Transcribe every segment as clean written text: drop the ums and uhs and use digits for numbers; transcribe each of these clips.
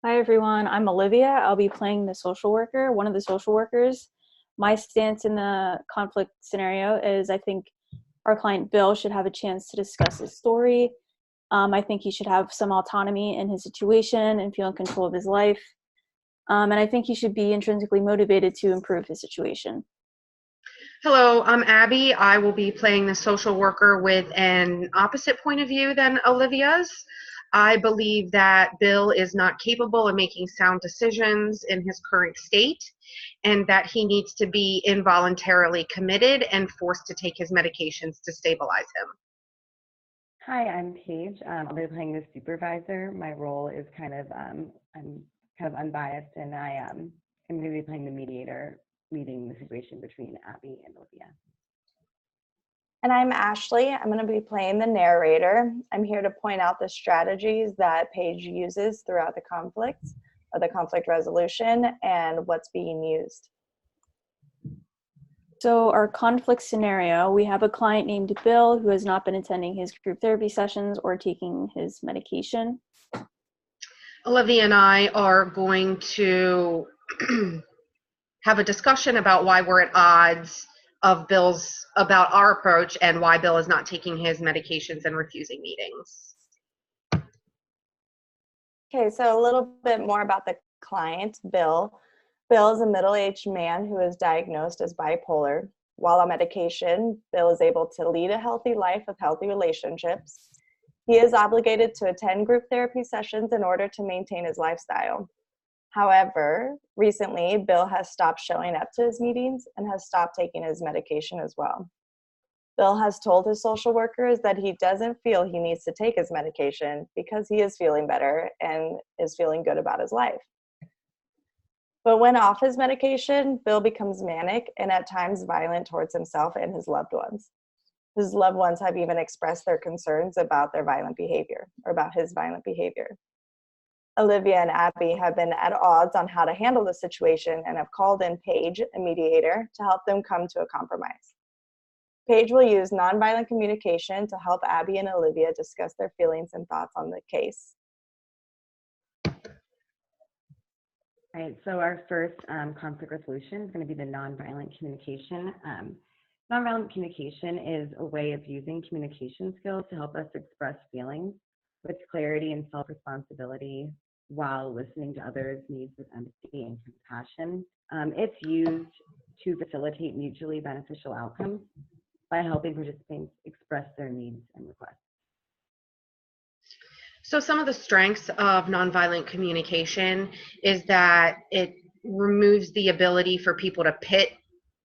Hi everyone, I'm Olivia. I'll be playing the social worker, one of the social workers. My stance in the conflict scenario is I think our client Bill should have a chance to discuss his story. I think he should have some autonomy in his situation and feel in control of his life. And I think he should be intrinsically motivated to improve his situation. Hello, I'm Abby. I will be playing the social worker with an opposite point of view than Olivia's. I believe that Bill is not capable of making sound decisions in his current state and that he needs to be involuntarily committed and forced to take his medications to stabilize him. Hi, I'm Paige. I'll be playing the supervisor. My role is I'm kind of unbiased, and am going to be playing the mediator, leading the situation between Abby and Olivia. And I'm Ashley. I'm going to be playing the narrator. I'm here to point out the strategies that Paige uses throughout the conflict, or the conflict resolution, and what's being used. So our conflict scenario, we have a client named Bill who has not been attending his group therapy sessions or taking his medication. Olivia and I are going to have a discussion about why we're at odds about our approach and why Bill is not taking his medications and refusing meetings. Okay, so a little bit more about the client, Bill. Bill is a middle-aged man who is diagnosed as bipolar. While on medication, Bill is able to lead a healthy life with healthy relationships. He is obligated to attend group therapy sessions in order to maintain his lifestyle. However, recently, Bill has stopped showing up to his meetings and has stopped taking his medication as well. Bill has told his social workers that he doesn't feel he needs to take his medication because he is feeling better and is feeling good about his life. But when off his medication, Bill becomes manic and at times violent towards himself and his loved ones. His loved ones have even expressed their concerns about their violent behavior, or about his violent behavior. Olivia and Abby have been at odds on how to handle the situation and have called in Paige, a mediator, to help them come to a compromise. Paige will use nonviolent communication to help Abby and Olivia discuss their feelings and thoughts on the case. All right, so our first conflict resolution is going to be the nonviolent communication. Nonviolent communication is a way of using communication skills to help us express feelings with clarity and self-responsibility while listening to others' needs with empathy and compassion. It's used to facilitate mutually beneficial outcomes by helping participants express their needs and requests. So some of the strengths of nonviolent communication is that it removes the ability for people to pit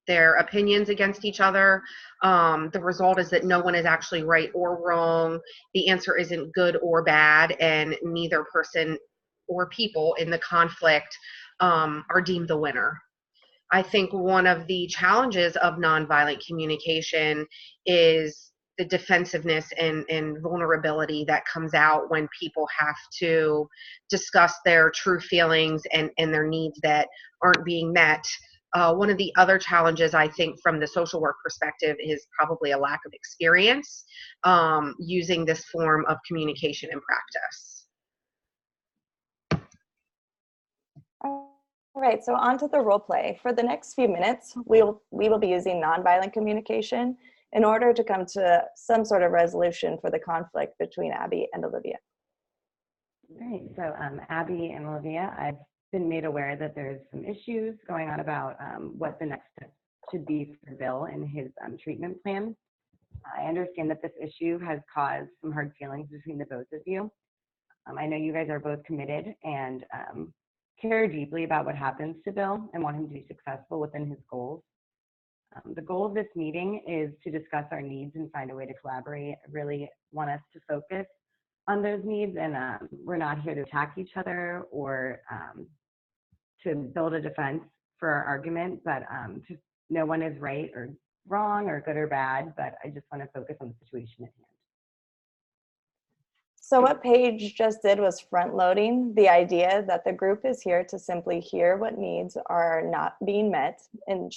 their opinions against each other. The result is that no one is actually right or wrong. The answer isn't good or bad, and neither person or people in the conflict are deemed the winner. I think one of the challenges of nonviolent communication is the defensiveness and vulnerability that comes out when people have to discuss their true feelings and their needs that aren't being met. One of the other challenges, I think, from the social work perspective is probably a lack of experience using this form of communication in practice. All right, so on to the role play. For the next few minutes, we will be using nonviolent communication in order to come to some sort of resolution for the conflict between Abby and Olivia. All right, so Abby and Olivia, I've been made aware that there's some issues going on about what the next step should be for Bill and his treatment plan. I understand that this issue has caused some hard feelings between the both of you. I know you guys are both committed and care deeply about what happens to Bill and want him to be successful within his goals. The goal of this meeting is to discuss our needs and find a way to collaborate. I really want us to focus on those needs, and we're not here to attack each other or to build a defense for our argument, but no one is right or wrong or good or bad, but I just want to focus on the situation at hand. So what Paige just did was front-loading the idea that the group is here to simply hear what needs are not being met, and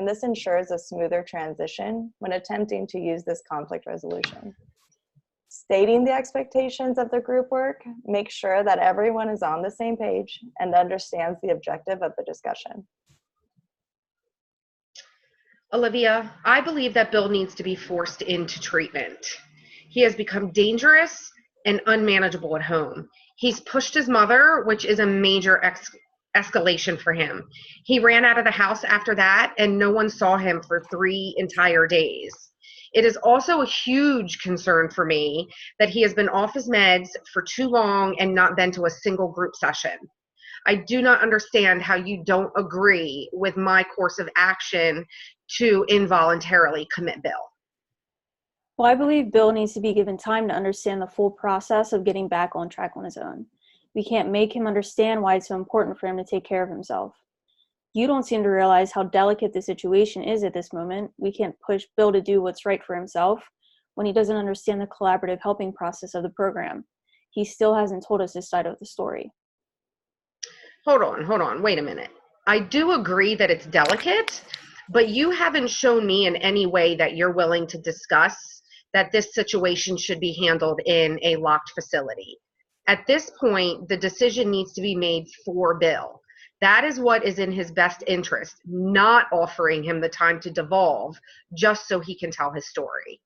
this ensures a smoother transition when attempting to use this conflict resolution. stating the expectations of the group work, make sure that everyone is on the same page and understands the objective of the discussion. Olivia, I believe that Bill needs to be forced into treatment. He has become dangerous and unmanageable at home. He's pushed his mother, which is a major escalation for him. He ran out of the house after that, and no one saw him for 3 entire days. It is also a huge concern for me that he has been off his meds for too long and not been to a single group session. I do not understand how you don't agree with my course of action to involuntarily commit Bill. Well, I believe Bill needs to be given time to understand the full process of getting back on track on his own. We can't make him understand why it's so important for him to take care of himself. You don't seem to realize how delicate the situation is at this moment. We can't push Bill to do what's right for himself when he doesn't understand the collaborative helping process of the program. He still hasn't told us his side of the story. Hold on, wait a minute. I do agree that it's delicate, but you haven't shown me in any way that you're willing to discuss that this situation should be handled in a locked facility. At this point, the decision needs to be made for Bill. That is what is in his best interest, not offering him the time to devolve just so he can tell his story.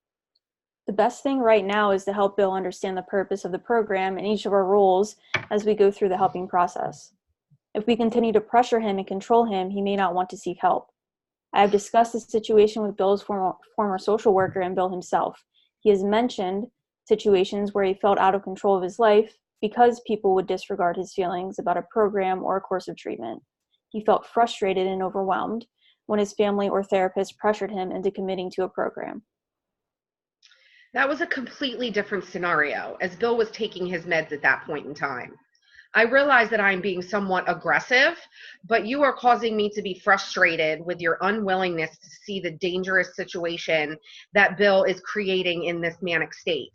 The best thing right now is to help Bill understand the purpose of the program and each of our roles as we go through the helping process. If we continue to pressure him and control him, he may not want to seek help. I have discussed the situation with Bill's former social worker and Bill himself. He has mentioned situations where he felt out of control of his life because people would disregard his feelings about a program or a course of treatment. He felt frustrated and overwhelmed when his family or therapist pressured him into committing to a program. That was a completely different scenario, as Bill was taking his meds at that point in time. I realize that I'm being somewhat aggressive, but you are causing me to be frustrated with your unwillingness to see the dangerous situation that Bill is creating in this manic state.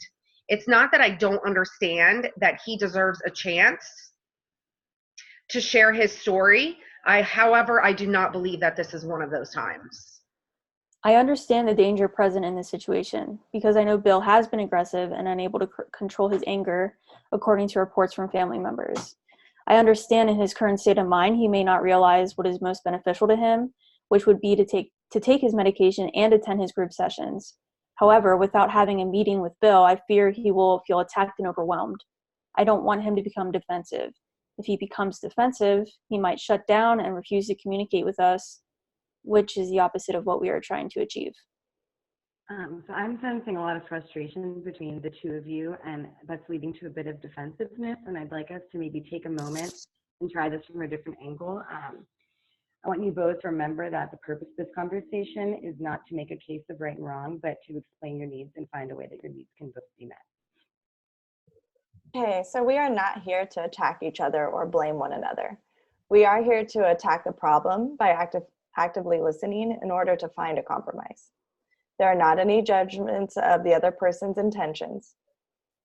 It's not that I don't understand that he deserves a chance to share his story. However, I do not believe that this is one of those times. I understand the danger present in this situation because I know Bill has been aggressive and unable to control his anger, according to reports from family members. I understand in his current state of mind, he may not realize what is most beneficial to him, which would be to take his medication and attend his group sessions. However, without having a meeting with Bill, I fear he will feel attacked and overwhelmed. I don't want him to become defensive. If he becomes defensive, he might shut down and refuse to communicate with us, which is the opposite of what we are trying to achieve. So I'm sensing a lot of frustration between the two of you, and that's leading to a bit of defensiveness. And I'd like us to maybe take a moment and try this from a different angle. I want you both to remember that the purpose of this conversation is not to make a case of right and wrong, but to explain your needs and find a way that your needs can both be met. Okay, so we are not here to attack each other or blame one another. We are here to attack the problem by actively listening in order to find a compromise. There are not any judgments of the other person's intentions.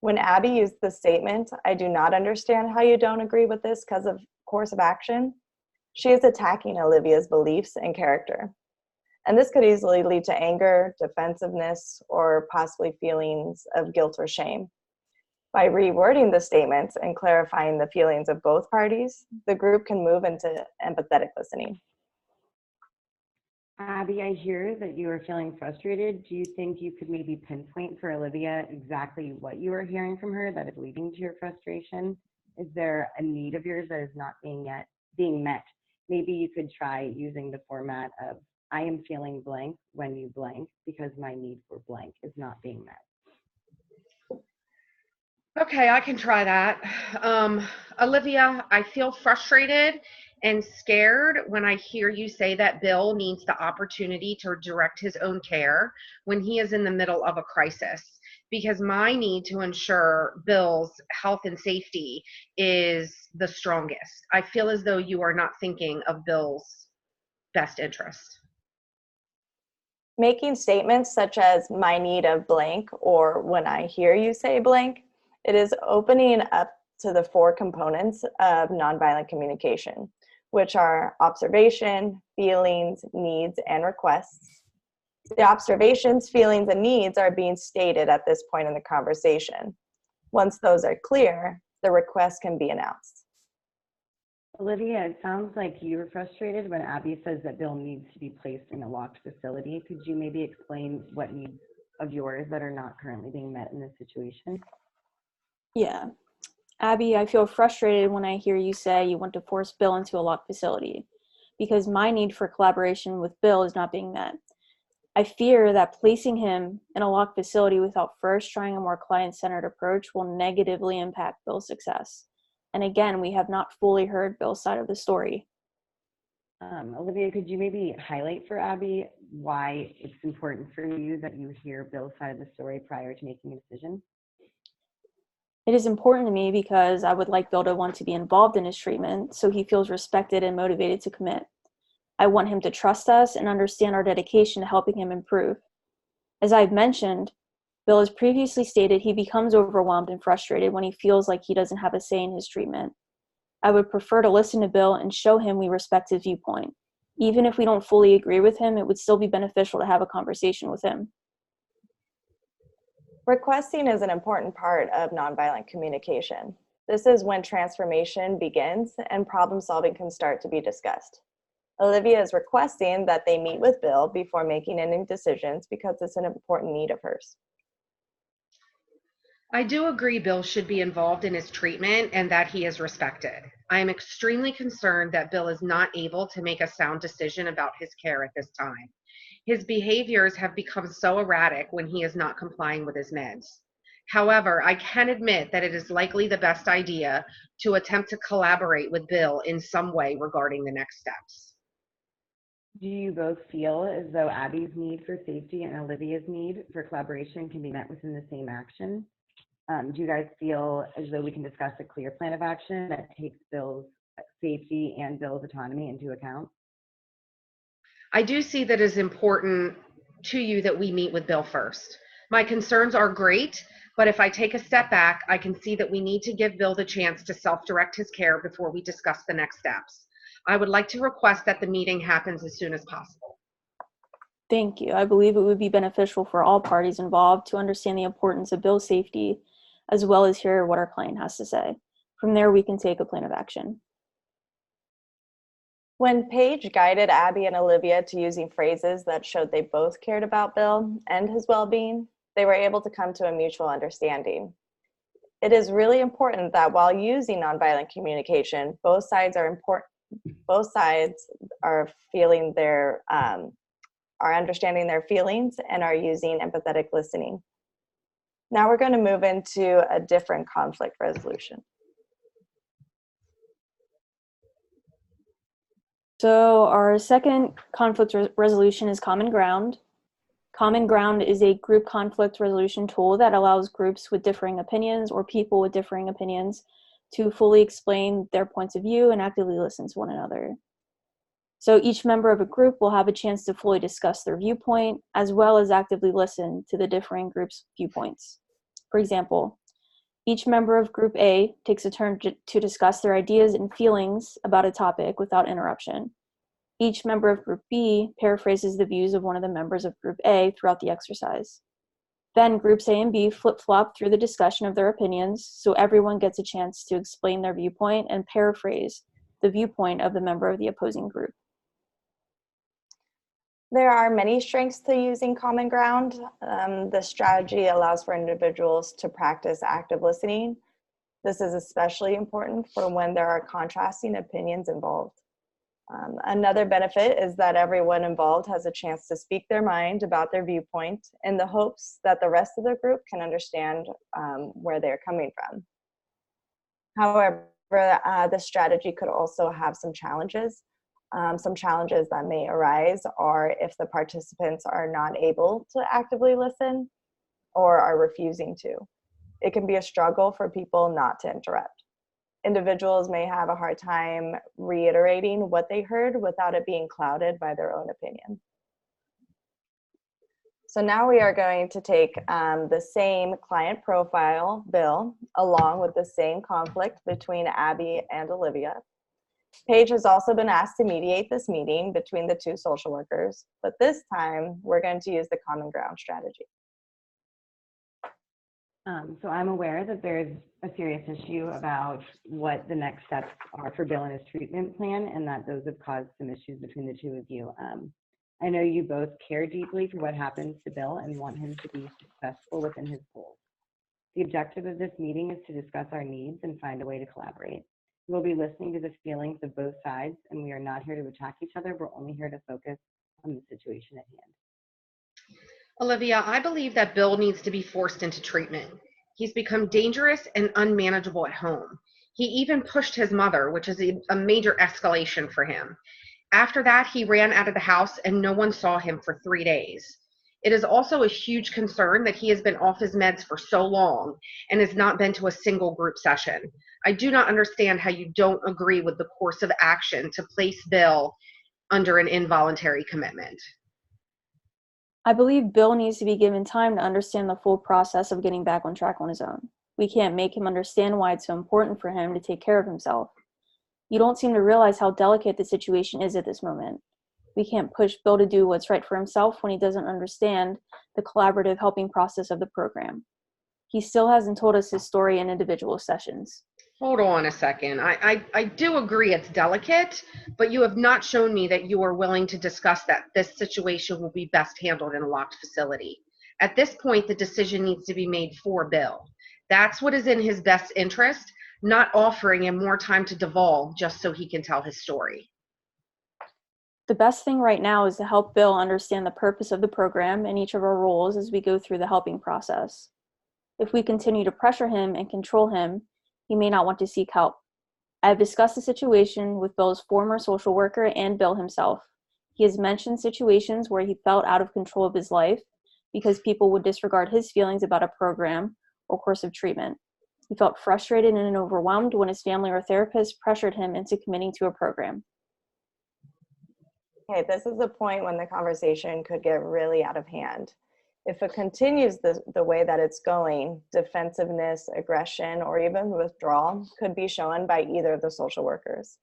When Abby used the statement, "I do not understand how you don't agree with this because of course of action," she is attacking Olivia's beliefs and character. And this could easily lead to anger, defensiveness, or possibly feelings of guilt or shame. By rewording the statements and clarifying the feelings of both parties, the group can move into empathetic listening. Abby, I hear that you are feeling frustrated. Do you think you could maybe pinpoint for Olivia exactly what you are hearing from her that is leading to your frustration? Is there a need of yours that is not being met? Maybe you could try using the format of, "I am feeling blank when you blank because my need for blank is not being met." Okay, I can try that. Olivia, I feel frustrated and scared when I hear you say that Bill needs the opportunity to direct his own care when he is in the middle of a crisis, because my need to ensure Bill's health and safety is the strongest. I feel as though you are not thinking of Bill's best interest. Making statements such as "my need of blank" or "when I hear you say blank," it is opening up to the 4 components of nonviolent communication, which are observation, feelings, needs, and requests. The observations, feelings, and needs are being stated at this point in the conversation. Once those are clear, the request can be announced. Olivia, it sounds like you were frustrated when Abby says that Bill needs to be placed in a locked facility. Could you maybe explain what needs of yours that are not currently being met in this situation? Yeah. Abby, I feel frustrated when I hear you say you want to force Bill into a locked facility because my need for collaboration with Bill is not being met. I fear that placing him in a locked facility without first trying a more client-centered approach will negatively impact Bill's success. And again, we have not fully heard Bill's side of the story. Olivia, could you maybe highlight for Abby why it's important for you that you hear Bill's side of the story prior to making a decision? It is important to me because I would like Bill to want to be involved in his treatment so he feels respected and motivated to commit. I want him to trust us and understand our dedication to helping him improve. As I've mentioned, Bill has previously stated he becomes overwhelmed and frustrated when he feels like he doesn't have a say in his treatment. I would prefer to listen to Bill and show him we respect his viewpoint. Even if we don't fully agree with him, it would still be beneficial to have a conversation with him. Requesting is an important part of nonviolent communication. This is when transformation begins and problem solving can start to be discussed. Olivia is requesting that they meet with Bill before making any decisions because it's an important need of hers. I do agree Bill should be involved in his treatment and that he is respected. I am extremely concerned that Bill is not able to make a sound decision about his care at this time. His behaviors have become so erratic when he is not complying with his meds. However, I can admit that it is likely the best idea to attempt to collaborate with Bill in some way regarding the next steps. Do you both feel as though Abby's need for safety and Olivia's need for collaboration can be met within the same action? Do you guys feel as though we can discuss a clear plan of action that takes Bill's safety and Bill's autonomy into account? I do see that as important to you that we meet with Bill first. My concerns are great, but if I take a step back, I can see that we need to give Bill the chance to self-direct his care before we discuss the next steps. I would like to request that the meeting happens as soon as possible. Thank you. I believe it would be beneficial for all parties involved to understand the importance of Bill's safety, as well as hear what our client has to say. From there, we can take a plan of action. When Paige guided Abby and Olivia to using phrases that showed they both cared about Bill and his well-being, they were able to come to a mutual understanding. It is really important that while using nonviolent communication, both sides are feeling their are understanding their feelings and are using empathetic listening. Now we're going to move into a different conflict resolution. So our second conflict resolution is Common Ground. Common Ground is a group conflict resolution tool that allows groups with differing opinions or people with differing opinions to fully explain their points of view and actively listen to one another. So each member of a group will have a chance to fully discuss their viewpoint, as well as actively listen to the differing groups' viewpoints. For example, each member of Group A takes a turn to discuss their ideas and feelings about a topic without interruption. Each member of Group B paraphrases the views of one of the members of Group A throughout the exercise. Then Groups A and B flip-flop through the discussion of their opinions, so everyone gets a chance to explain their viewpoint and paraphrase the viewpoint of the member of the opposing group. There are many strengths to using Common Ground. This strategy allows for individuals to practice active listening. This is especially important for when there are contrasting opinions involved. Another benefit is that everyone involved has a chance to speak their mind about their viewpoint in the hopes that the rest of the group can understand where they're coming from. However, this strategy could also have some challenges. Some challenges that may arise are if the participants are not able to actively listen or are refusing to. It can be a struggle for people not to interrupt. Individuals may have a hard time reiterating what they heard without it being clouded by their own opinion. So now we are going to take the same client profile, Bill, along with the same conflict between Abby and Olivia. Paige has also been asked to mediate this meeting between the two social workers, but this time we're going to use the common ground strategy. So I'm aware that there's a serious issue about what the next steps are for Bill and his treatment plan, and that those have caused some issues between the two of you. I know you both care deeply for what happens to Bill and want him to be successful within his goals. The objective of this meeting is to discuss our needs and find a way to collaborate. We'll be listening to the feelings of both sides, and we are not here to attack each other. We're only here to focus on the situation at hand. Olivia, I believe that Bill needs to be forced into treatment. He's become dangerous and unmanageable at home. He even pushed his mother, which is a major escalation for him. After that, he ran out of the house and no one saw him for 3 days. It is also a huge concern that he has been off his meds for so long and has not been to a single group session. I do not understand how you don't agree with the course of action to place Bill under an involuntary commitment. I believe Bill needs to be given time to understand the full process of getting back on track on his own. We can't make him understand why it's so important for him to take care of himself. You don't seem to realize how delicate the situation is at this moment. We can't push Bill to do what's right for himself when he doesn't understand the collaborative helping process of the program. He still hasn't told us his story in individual sessions. Hold on a second. I do agree it's delicate, but you have not shown me that you are willing to discuss that this situation will be best handled in a locked facility. At this point, the decision needs to be made for Bill. That's what is in his best interest, not offering him more time to devolve just so he can tell his story. The best thing right now is to help Bill understand the purpose of the program and each of our roles as we go through the helping process. If we continue to pressure him and control him, he may not want to seek help. I have discussed the situation with Bill's former social worker and Bill himself. He has mentioned situations where he felt out of control of his life because people would disregard his feelings about a program or course of treatment. He felt frustrated and overwhelmed when his family or therapist pressured him into committing to a program. Okay, this is the point when the conversation could get really out of hand. If it continues the way that it's going, defensiveness, aggression, or even withdrawal could be shown by either of the social workers.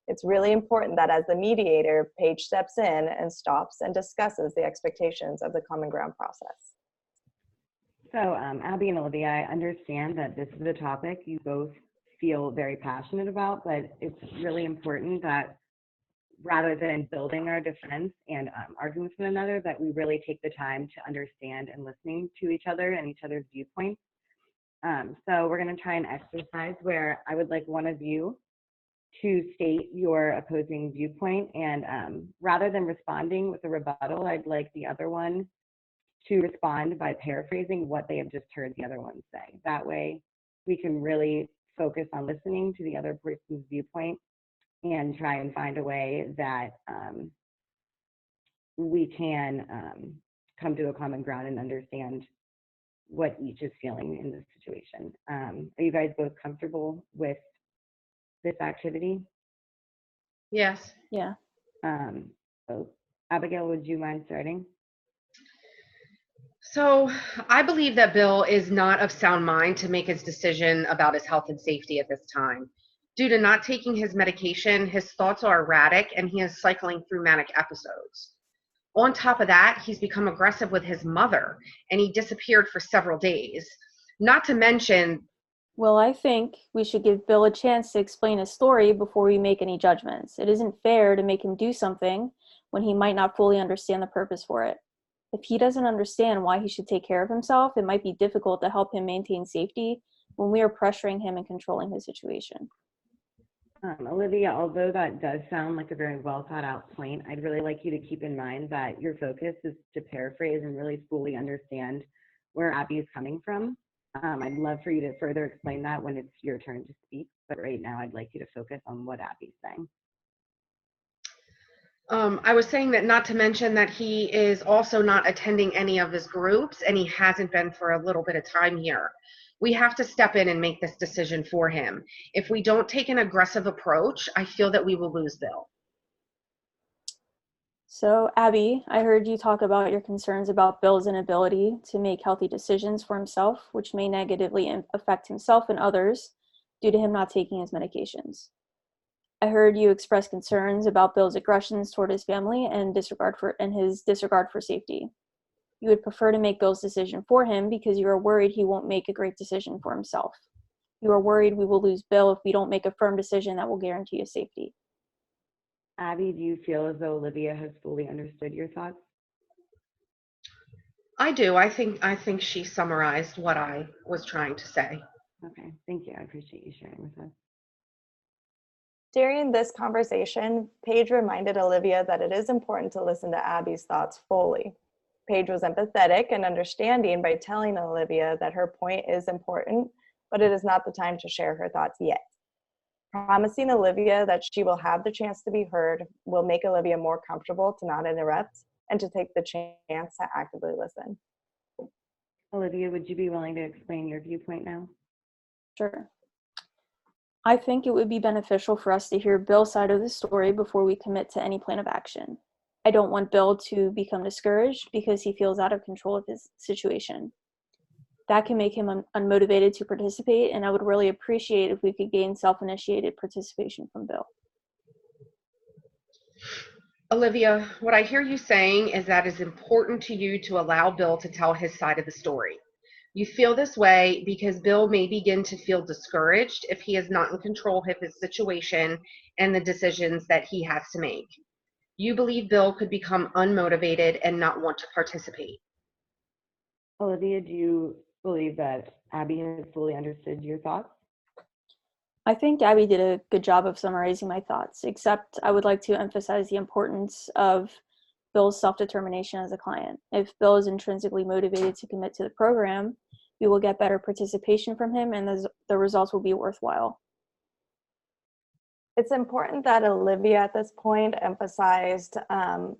It's really important that as the mediator, Paige steps in and stops and discusses the expectations of the common ground process. So Abby and Olivia, I understand that this is a topic you both feel very passionate about, but it's really important that rather than building our defense and arguing with one another, that we really take the time to understand and listening to each other and each other's viewpoints. So we're going to try an exercise where I would like one of you to state your opposing viewpoint, and rather than responding with a rebuttal, I'd like the other one to respond by paraphrasing what they have just heard the other one say. That way we can really focus on listening to the other person's viewpoint and try and find a way that we can come to a common ground and understand what each is feeling in this situation. Are you guys both comfortable with this activity? Yes. Yeah. So Abigail, would you mind starting? So I believe that Bill is not of sound mind to make his decision about his health and safety at this time. Due to not taking his medication, his thoughts are erratic and he is cycling through manic episodes. On top of that, he's become aggressive with his mother and he disappeared for several days. Not to mention, Well, I think we should give Bill a chance to explain his story before we make any judgments. It isn't fair to make him do something when he might not fully understand the purpose for it. If he doesn't understand why he should take care of himself, it might be difficult to help him maintain safety when we are pressuring him and controlling his situation. Olivia, although that does sound like a very well thought out point, I'd really like you to keep in mind that your focus is to paraphrase and really fully understand where Abby is coming from. I'd love for you to further explain that when it's your turn to speak, but right now I'd like you to focus on what Abby's saying. I was saying that not to mention that he is also not attending any of his groups and he hasn't been for a little bit of time here. We have to step in and make this decision for him. If we don't take an aggressive approach, I feel that we will lose Bill. So, Abby, I heard you talk about your concerns about Bill's inability to make healthy decisions for himself, which may negatively affect himself and others due to him not taking his medications. I heard you express concerns about Bill's aggressions toward his family and his disregard for safety. You would prefer to make Bill's decision for him because you are worried he won't make a great decision for himself. You are worried we will lose Bill if we don't make a firm decision that will guarantee his safety. Abby, do you feel as though Olivia has fully understood your thoughts? I do. I think she summarized what I was trying to say. Okay, thank you. I appreciate you sharing with us. During this conversation, Paige reminded Olivia that it is important to listen to Abby's thoughts fully. Paige was empathetic and understanding by telling Olivia that her point is important, but it is not the time to share her thoughts yet. Promising Olivia that she will have the chance to be heard will make Olivia more comfortable to not interrupt and to take the chance to actively listen. Olivia, would you be willing to explain your viewpoint now? Sure. I think it would be beneficial for us to hear Bill's side of the story before we commit to any plan of action. I don't want Bill to become discouraged because he feels out of control of his situation. That can make him unmotivated to participate, and I would really appreciate if we could gain self-initiated participation from Bill. Olivia, what I hear you saying is that it's important to you to allow Bill to tell his side of the story. You feel this way because Bill may begin to feel discouraged if he is not in control of his situation and the decisions that he has to make. You believe Bill could become unmotivated and not want to participate. Olivia, do you believe that Abby has fully understood your thoughts? I think Abby did a good job of summarizing my thoughts, except I would like to emphasize the importance of Bill's self-determination as a client. If Bill is intrinsically motivated to commit to the program, we will get better participation from him and the results will be worthwhile. It's important that Olivia at this point emphasized an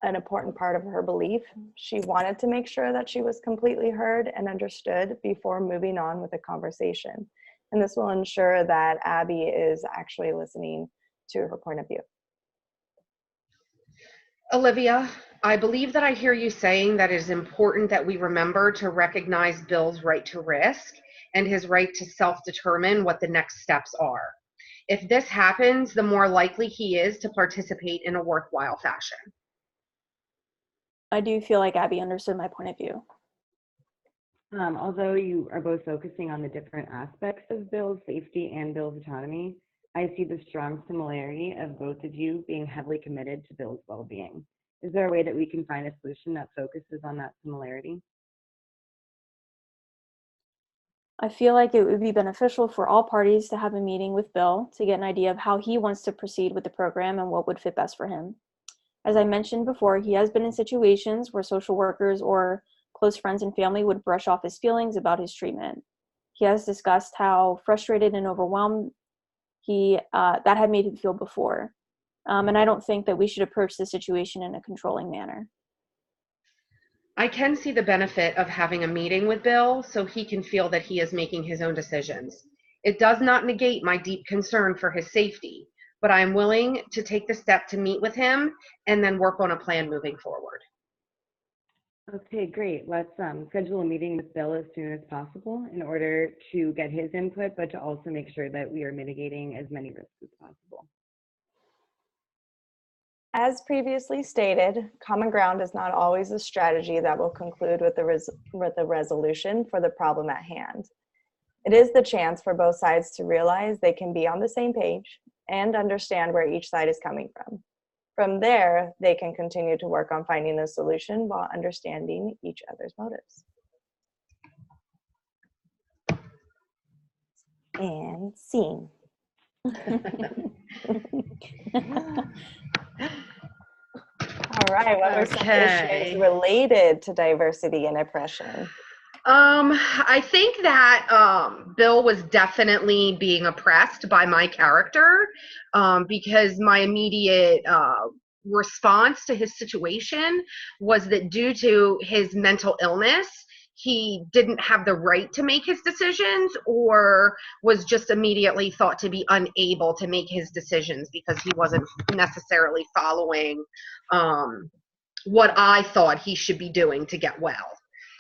important part of her belief. She wanted to make sure that she was completely heard and understood before moving on with the conversation. And this will ensure that Abby is actually listening to her point of view. Olivia, I believe that I hear you saying that it is important that we remember to recognize Bill's right to risk and his right to self-determine what the next steps are. If this happens, the more likely he is to participate in a worthwhile fashion. I do feel like Abby understood my point of view. Although you are both focusing on the different aspects of Bill's safety and Bill's autonomy, I see the strong similarity of both of you being heavily committed to Bill's well-being. Is there a way that we can find a solution that focuses on that similarity? I feel like it would be beneficial for all parties to have a meeting with Bill to get an idea of how he wants to proceed with the program and what would fit best for him. As I mentioned before, he has been in situations where social workers or close friends and family would brush off his feelings about his treatment. He has discussed how frustrated and overwhelmed that had made him feel before. And I don't think that we should approach the situation in a controlling manner. I can see the benefit of having a meeting with Bill so he can feel that he is making his own decisions. It does not negate my deep concern for his safety, but I am willing to take the step to meet with him and then work on a plan moving forward. Okay, great. Let's schedule a meeting with Bill as soon as possible in order to get his input, but to also make sure that we are mitigating as many risks as possible. As previously stated, common ground is not always a strategy that will conclude with a resolution for the problem at hand. It is the chance for both sides to realize they can be on the same page and understand where each side is coming from. From there, they can continue to work on finding a solution while understanding each other's motives. And scene. All right, what were some issues related to diversity and oppression? I think that Bill was definitely being oppressed by my character because my immediate response to his situation was that due to his mental illness, he didn't have the right to make his decisions or was just immediately thought to be unable to make his decisions because he wasn't necessarily following what I thought he should be doing to get well.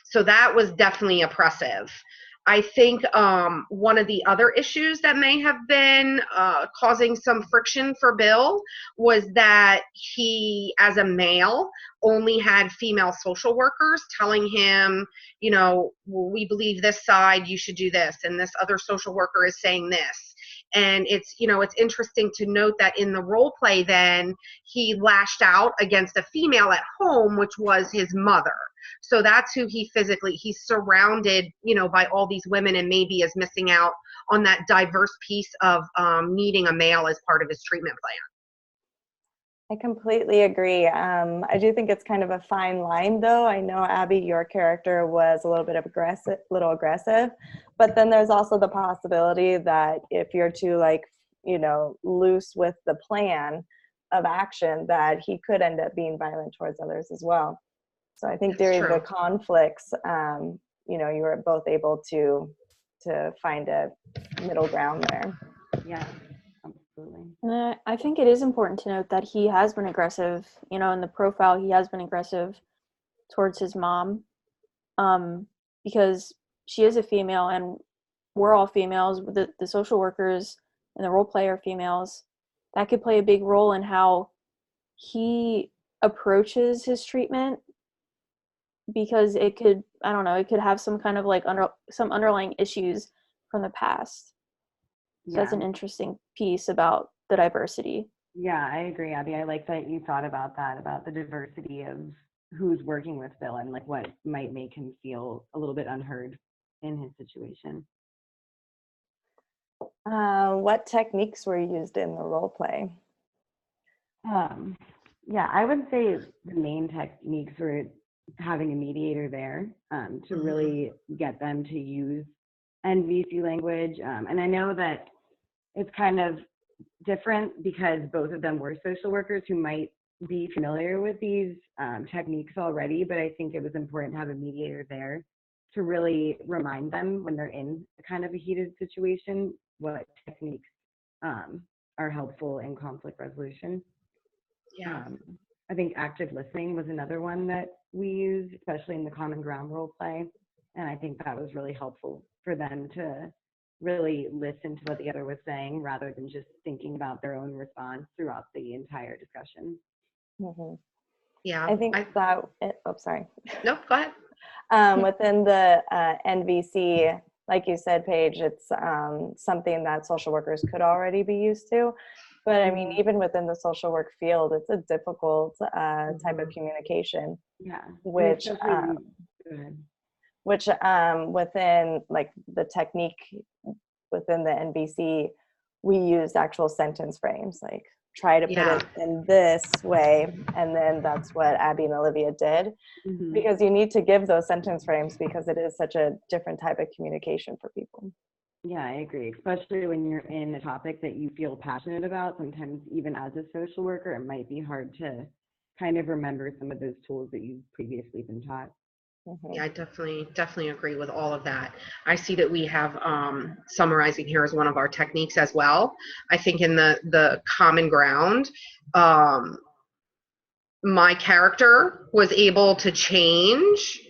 So that was definitely oppressive. I think one of the other issues that may have been causing some friction for Bill was that he, as a male, only had female social workers telling him, you know, well, we believe this side, you should do this, and this other social worker is saying this. And it's, you know, it's interesting to note that in the role play, then he lashed out against a female at home, which was his mother. So that's who he's surrounded, you know, by all these women, and maybe is missing out on that diverse piece of needing a male as part of his treatment plan. I completely agree. I do think it's kind of a fine line, though. I know, Abby, your character was a little bit of aggressive, but then there's also the possibility that if you're too, like, you know, loose with the plan of action, that he could end up being violent towards others as well. So I think That's during true. the conflicts, you know, you were both able to find a middle ground there. Yeah, absolutely. I think it is important to note that he has been aggressive. You know, in the profile, he has been aggressive towards his mom, because she is a female, and we're all females. The social workers and the role player females. That could play a big role in how he approaches his treatment, because it could, I don't know, it could have some kind of like some underlying issues from the past. So that's Yeah. an interesting piece about the diversity. Yeah, I agree, Abby. I like that you thought about that, about the diversity of who's working with Bill and like what might make him feel a little bit unheard in his situation. What techniques were used in the role play? Yeah, I would say the main techniques were having a mediator there to really get them to use NVC language. And I know that it's kind of different because both of them were social workers who might be familiar with these techniques already, but I think it was important to have a mediator there to really remind them when they're in kind of a heated situation what techniques are helpful in conflict resolution. Yeah. I think active listening was another one that we used, especially in the common ground role play. And I think that was really helpful for them to really listen to what the other was saying rather than just thinking about their own response throughout the entire discussion. Mm-hmm. Yeah. I think sorry. Nope, go ahead. Within the NVC, like you said, Paige, it's something that social workers could already be used to. But I mean, even within the social work field, it's a difficult type of communication. Yeah. Which within like the technique within the NVC, we used actual sentence frames, like try to put it in this way, and then that's what Abby and Olivia did. Because you need to give those sentence frames because it is such a different type of communication for people. Yeah, I agree. Especially when you're in a topic that you feel passionate about. Sometimes even as a social worker, it might be hard to kind of remember some of those tools that you've previously been taught. Yeah, I definitely agree with all of that. I see that we have summarizing here as one of our techniques as well. I think in the common ground, my character was able to change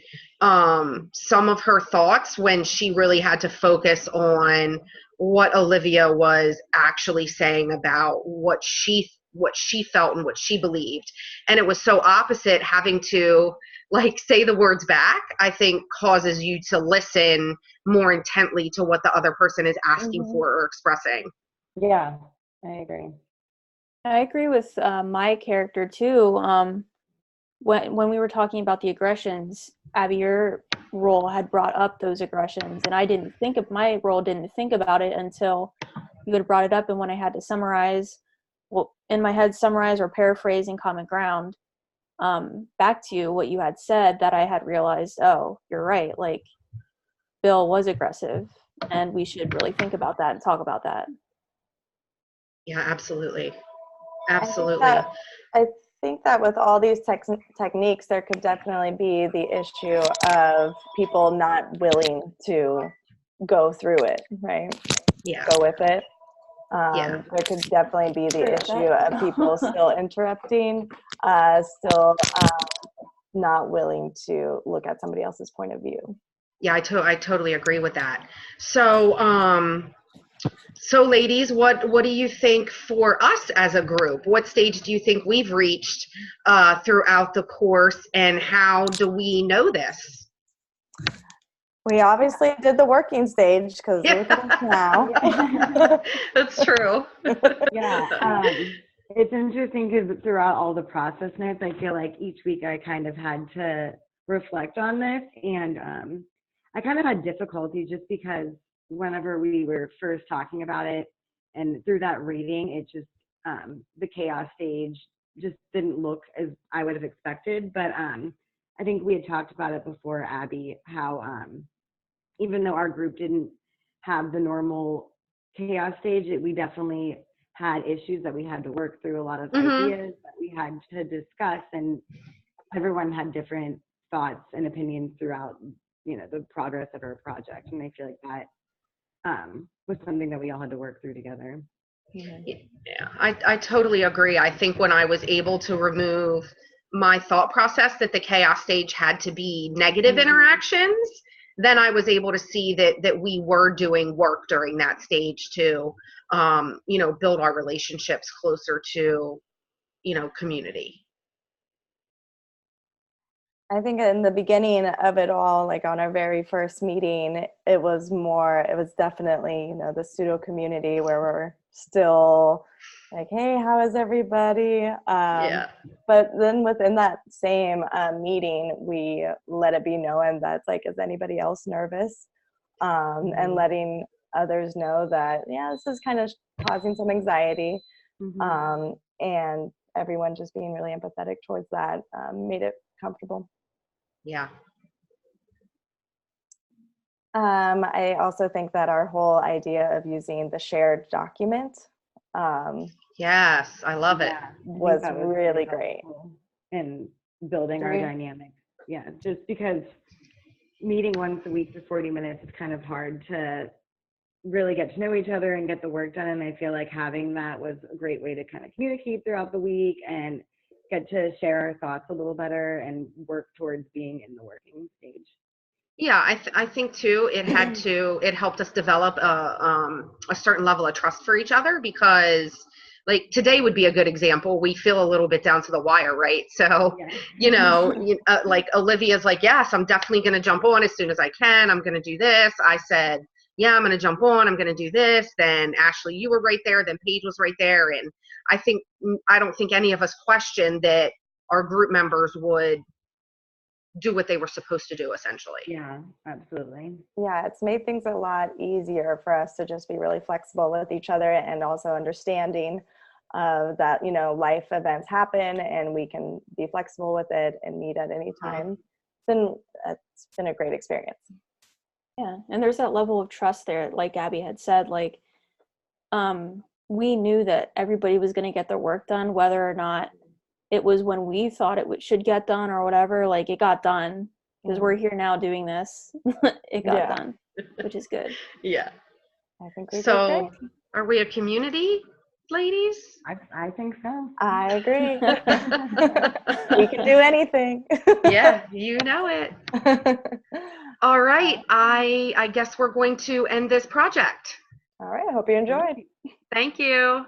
some of her thoughts when she really had to focus on what Olivia was actually saying about what she felt and what she believed. And it was so opposite. Having to like say the words back, I think causes you to listen more intently to what the other person is asking for or expressing. Yeah, I agree. I agree with my character too. When we were talking about the aggressions, Abby, your role had brought up those aggressions, and I didn't think of my role. Didn't think about it until you had brought it up, and when I had to summarize, well, in my head, summarize or paraphrase in common ground, back to you what you had said, that I had realized, oh, you're right. Like Bill was aggressive, and we should really think about that and talk about that. Yeah, absolutely. I think that with all these techniques, there could definitely be the issue of people not willing to go through it, right? Yeah. Go with it. There could definitely be the issue of people still interrupting, still not willing to look at somebody else's point of view. Yeah, I totally agree with that. So, so ladies, what do you think for us as a group? What stage do you think we've reached throughout the course, and how do we know this? We obviously did the working stage because look at us now. That's true. Yeah, it's interesting because throughout all the process notes, I feel like each week I kind of had to reflect on this, and I kind of had difficulty just because whenever we were first talking about it, and through that reading, it just the chaos stage just didn't look as I would have expected. But I think we had talked about it before, Abby, how even though our group didn't have the normal chaos stage, we definitely had issues that we had to work through, a lot of ideas that we had to discuss, and everyone had different thoughts and opinions throughout, the progress of our project. And I feel like that was something that we all had to work through together. Yeah, I totally agree. I think when I was able to remove my thought process that the chaos stage had to be negative interactions, then I was able to see that we were doing work during that stage to, build our relationships closer to, community. I think in the beginning of it all, like on our very first meeting, it was definitely, the pseudo community where we're still like, hey, how is everybody? Yeah. But then within that same meeting, we let it be known that it's like, is anybody else nervous? And letting others know that, yeah, this is kind of causing some anxiety. And everyone just being really empathetic towards that made it comfortable. Yeah. I also think that our whole idea of using the shared document Yes, I love it. was really great in building our dynamics. Yeah, just because meeting once a week for 40 minutes is kind of hard to really get to know each other and get the work done. And I feel like having that was a great way to kind of communicate throughout the week and get to share our thoughts a little better and work towards being in the working stage. Yeah, I think too, it helped us develop a certain level of trust for each other, because like today would be a good example. We feel a little bit down to the wire, right? So, like Olivia's like, yes, I'm definitely going to jump on as soon as I can. I'm going to do this. I said, yeah, I'm going to jump on. I'm going to do this. Then Ashley, you were right there. Then Paige was right there. And I don't think any of us questioned that our group members would do what they were supposed to do, essentially. Yeah, absolutely. Yeah, it's made things a lot easier for us to just be really flexible with each other, and also understanding that, life events happen and we can be flexible with it and meet at any time. It's been a great experience. Yeah, and there's that level of trust there, like Abby had said, like we knew that everybody was going to get their work done, whether or not it was when we thought it should get done or whatever. Like, it got done because we're here now doing this. It got done, which is good. Yeah. I think we did So great. are we a community, ladies? I think so. I agree. We can do anything. Yeah, you know it. All right. I guess we're going to end this project. All right. I hope you enjoyed. Thank you.